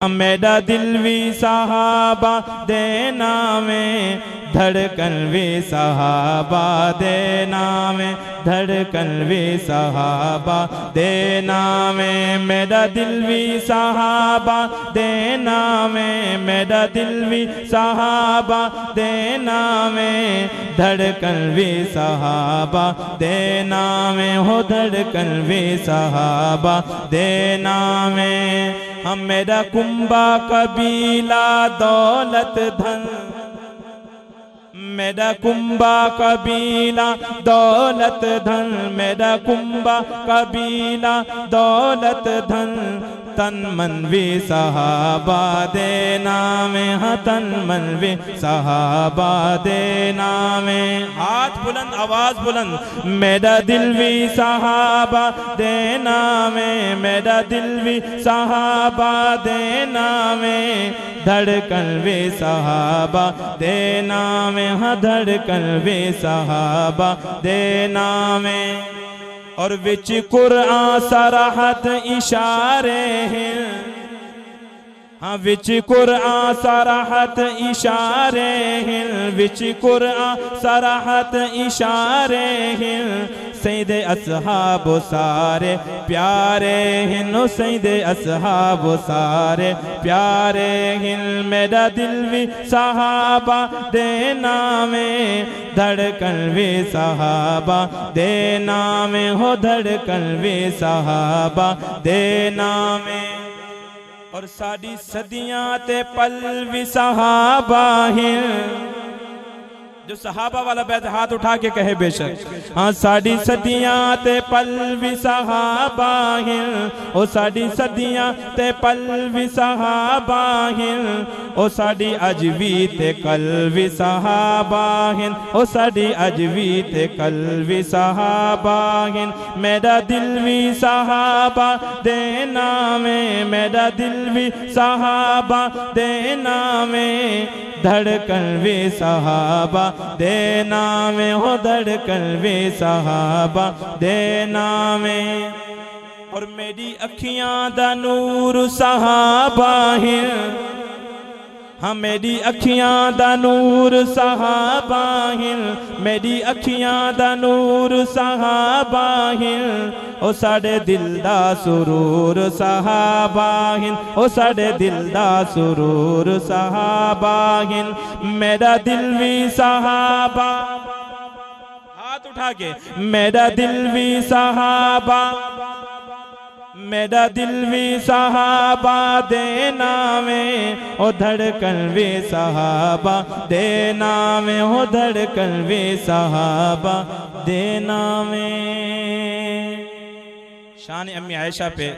मेरा दिल भी सहाबा देना में, धड़कन भी सहाबा देना में, धड़कन भी सहाबा देना में। मेरा दिल भी सहाबा देना में, मेरा दिल भी सहाबा देना में, धड़कन भी सहाबा देना में, हो धड़कन भी सहाबा देना में। हम मेरा कुंबा कबीला दौलत धन, मेरा कुंबा कबीला दौलत धन, मेरा कुंबा कबीला दौलत धन, तन मन भी सहाबा देना में, हाँ तन मन भी सहाबा देना में। हाथ बुलंद आवाज बुलंद। मेरा दिल भी सहाबा देना में, मेरा दिल भी सहाबा देना में, धड़कन भी सहाबा देना में, हाँ धड़कन भी सहाबा देना में। और विच कुरआन सराहत इशारे हैं, हाँ विच कुरआन सराहत इशारे हैं, विच कुरआन सराहत इशारे हैं। सैयदे अस्हाब सारे प्यारे हैं, सैयदे अस्हाब सारे प्यारे हैं। मेरा दिल भी सहाबा देना में, धड़कन भी सहाबा देना में, हो धड़कन भी सहाबा देना में। और साड़ी सदियां ते पल भी सहाबा हैं, जो सहाबा वाला बैत हाथ उठा के कहे बेशक। हाँ साड़ी सदियां ते पल भी सहाबा हैं, ओ साड़ी सदियां ते पल भी सहाबा हैं, ओ साड़ी अज भी ते कल भी सहाबा हैं, ओ साड़ी अज भी ते कल भी सहाबा हैं। मेरा दिल भी सहाबा देना में, मेरा दिल भी सहाबा देना में, धड़कन भी सहाबा देना में, हो धड़कन भी सहाबा देना में। और मेरी अखियां दा नूर सहाबा है, हाँ मेरी अखियां दा नूर सहाबा है, मेरी अखियां दा नूर सहाबा है। ओ साडे दिल दा सुरूर सहाबा है, ओ साडे दिल दा सुरूर सहाबा है। मेरा दिल भी सहाबा, हाथ उठा के, मेरा दिल भी सहाबा, मेरा दिल भी सहाबा देना में, ओ धड़कन भी सहाबा देना में, हो धड़कन भी सहाबा देना में। शान अम्मी आयशा पे